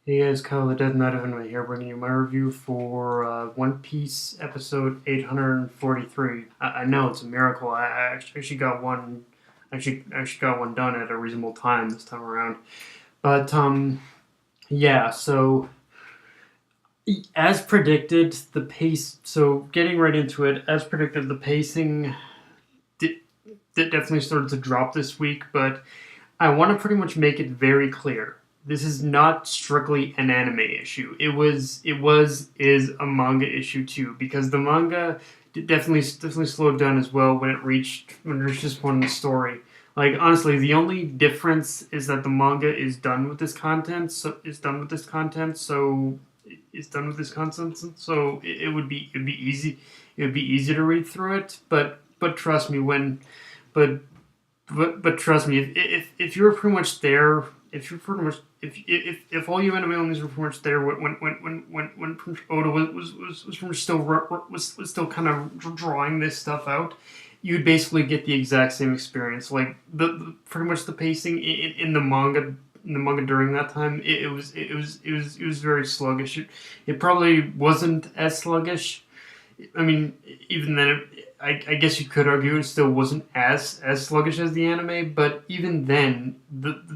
Hey guys, Kyle the Death Knight of Anime here, bringing you my review for One Piece episode 843. I know it's a miracle. I actually got one, actually got one done at a reasonable time this time around. But yeah. So as predicted, the pace. So getting right into it, as predicted, the pacing did, did definitely started to drop this week. But I want to pretty much make it very clear. This is not strictly an anime issue. Is a manga issue too, because the manga definitely slowed down as well when it reached this point in the story. Like honestly, the only difference is that the manga is done with this content. So is done with this content. So it's done with this content. So it'd be easy. It would be easy to read through it. But trust me, but but trust me, if you're pretty much there, if you're pretty much if all you anime onlys were pretty much there when Oda was still kind of drawing this stuff out, you'd basically get the exact same experience. Like the pretty much the pacing in the manga. In the manga during that time, it was very sluggish. It probably wasn't as sluggish. I mean, even then, I guess you could argue it still wasn't as sluggish as the anime, but even then,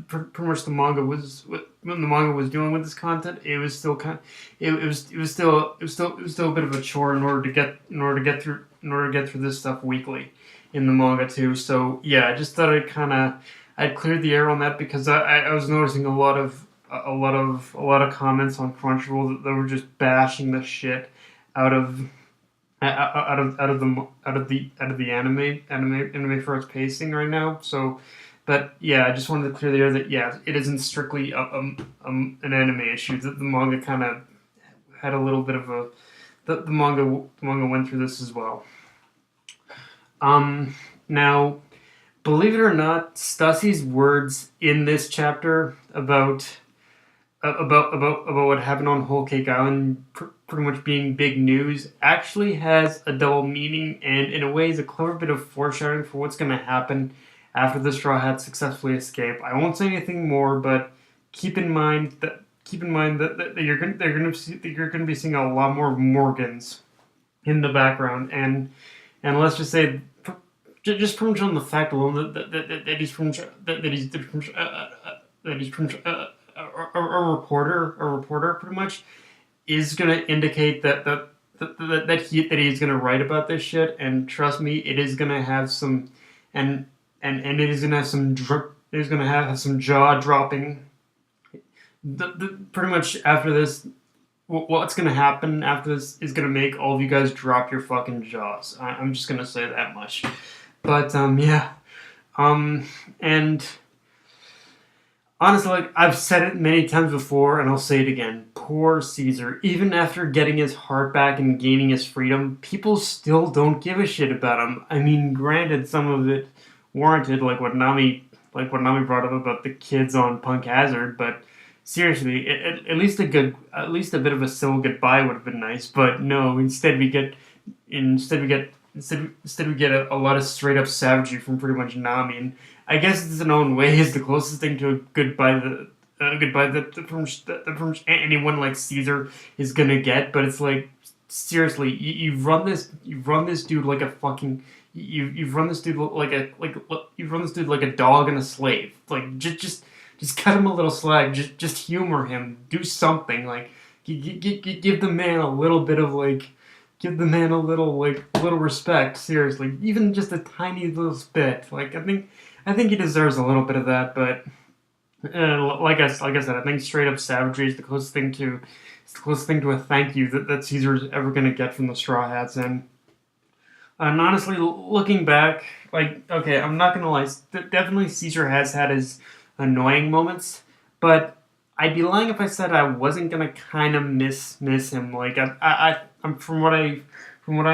pretty much the manga was when the manga was dealing with this content, it was still it was still a bit of a chore in order to get through this stuff weekly in the manga too. So yeah, I just thought I'd cleared the air on that because I was noticing a lot of comments on Crunchyroll that were just bashing the shit out of out of the anime for its pacing right now. So, but yeah, I just wanted to clear the air that yeah, it isn't strictly an anime issue. That the manga kind of had a little bit of a the manga went through this as well. Now, believe it or not, Stassi's words in this chapter about what happened on Whole Cake Island pretty much being big news actually has a double meaning and in a way is a clever bit of foreshadowing for what's going to happen after the Straw Hats successfully escape. I won't say anything more, but keep in mind that you're going to be seeing a lot more Morgans in the background and let's just say just pretty much on the fact alone that he's from that he's from a reporter pretty much is going to indicate that he's going to write about this shit, and trust me, it is going to have some and it is going to have some it is going to have some jaw dropping. Pretty much after this, what's going to happen after this is going to make all of you guys drop your fucking jaws. I'm just going to say that much. But yeah, and honestly, like I've said it many times before, and I'll say it again. Poor Caesar. Even after getting his heart back and gaining his freedom, people still don't give a shit about him. I mean, granted, some of it warranted, like what Nami brought up about the kids on Punk Hazard. But seriously, at least at least a bit of a civil goodbye would have been nice. But no, instead we get a lot of straight up savagery from pretty much Nami, and I guess it's in own way is the closest thing to a goodbye that anyone like Caesar is gonna get. But it's like seriously, you've run this dude like a fucking you've run this dude you've run this dude like a dog and a slave. Like just cut him a little slack. Just humor him. Do something like give the man a little bit of like. Give the man a little respect. Seriously, even just a tiny little bit. Like I think he deserves a little bit of that. But like I said, I think straight up savagery is the closest thing to a thank you that Caesar's ever gonna get from the Straw Hats. And honestly, looking back, like okay, I'm not gonna lie. Definitely Caesar has had his annoying moments, but I'd be lying if I said I wasn't gonna kind of miss him. Like I'm from what I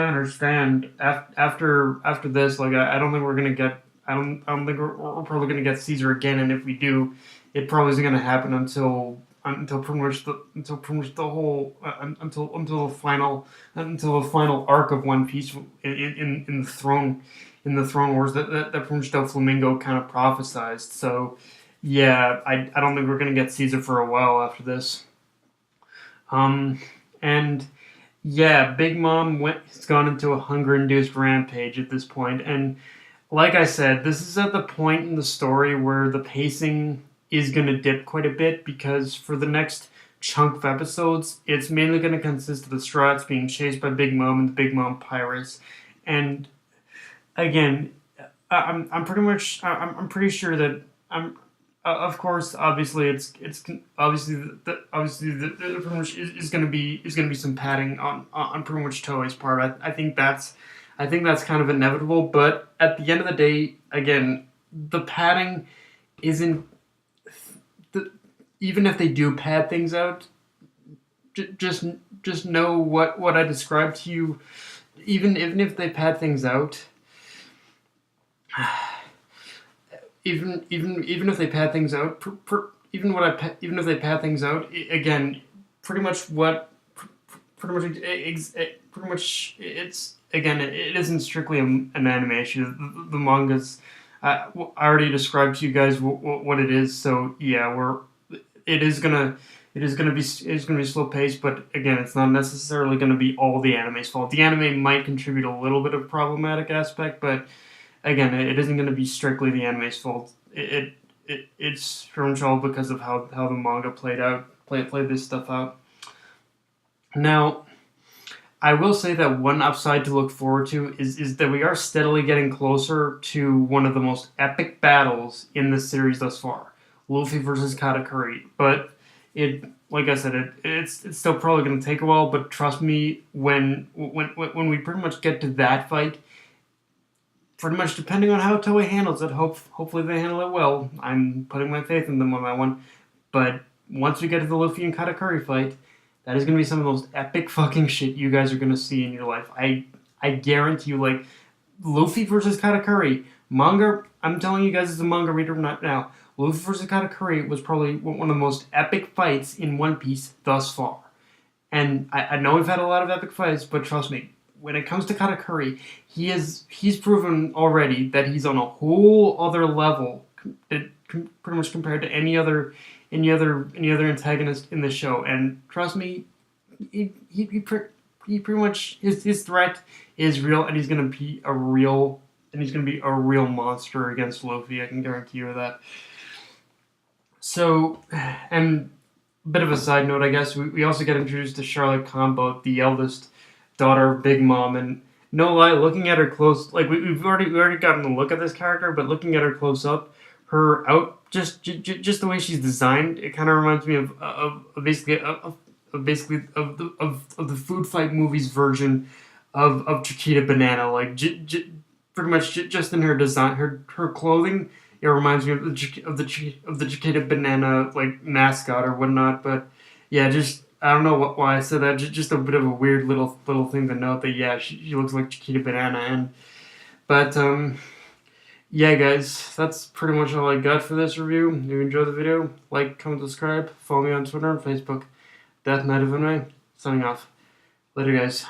understand after this, like I don't think we're gonna get I don't think we're probably gonna get Caesar again, and if we do, it probably isn't gonna happen until pretty much the whole until the final arc of One Piece in the Throne Wars that pretty much Flamingo kind of prophesized. So yeah, I don't think we're gonna get Caesar for a while after this. And yeah, Big Mom has gone into a hunger-induced rampage at this point, and like I said, this is at the point in the story where the pacing is going to dip quite a bit because for the next chunk of episodes, it's mainly going to consist of the Strats being chased by Big Mom and the Big Mom pirates. And again, I'm pretty much I'm pretty sure that I'm of course obviously it's obviously the pretty much is going to be some padding on pretty much Toei's part. I think that's kind of inevitable, but at the end of the day, again, the padding isn't the, even if they do pad things out, just know what I described to you. Even if they pad things out, even if they pad things out, even if they pad things out, again, pretty much what pretty much it's again it isn't strictly an anime issue. The manga's I already described to you guys what it is, so yeah, it is gonna be slow paced, but again, it's not necessarily gonna be all the anime's fault. The anime might contribute a little bit of problematic aspect, but again, it isn't gonna be strictly the anime's fault. It's pretty much all because of how the manga played this stuff out. Now, I will say that one upside to look forward to is that we are steadily getting closer to one of the most epic battles in the series thus far, Luffy versus Katakuri. But like I said, it's still probably going to take a while. But trust me, when we pretty much get to that fight, pretty much depending on how Toei handles it, hopefully they handle it well. I'm putting my faith in them on that one. But once we get to the Luffy and Katakuri fight, that is going to be some of the most epic fucking shit you guys are going to see in your life. I guarantee you, like, Luffy versus Katakuri. Manga, I'm telling you guys as a manga reader right now, Luffy versus Katakuri was probably one of the most epic fights in One Piece thus far. And I know we've had a lot of epic fights, but trust me, when it comes to Katakuri, he's proven already that he's on a whole other level, pretty much compared to any other antagonist in the show. And trust me, he pretty much his threat is real, and he's gonna be a real monster against Luffy. I can guarantee you that. So, and a bit of a side note, I guess we also get introduced to Charlotte Combo, the eldest daughter of Big Mom, and no lie, looking at her close, like we've already gotten a look at this character, but looking at her close up, her just the way she's designed, it kind of reminds me of basically the Food Fight movies version of Chiquita Banana, like pretty much just in her design, her clothing. It reminds me of the Chiquita Banana like mascot or whatnot. But yeah, just I don't know why I said that. Just a bit of a weird little thing to note that yeah, she looks like Chiquita Banana. And but yeah, guys, that's pretty much all I got for this review. If you enjoyed the video, like, comment, subscribe, follow me on Twitter and Facebook. Death Knight of Anime, signing off. Later, guys.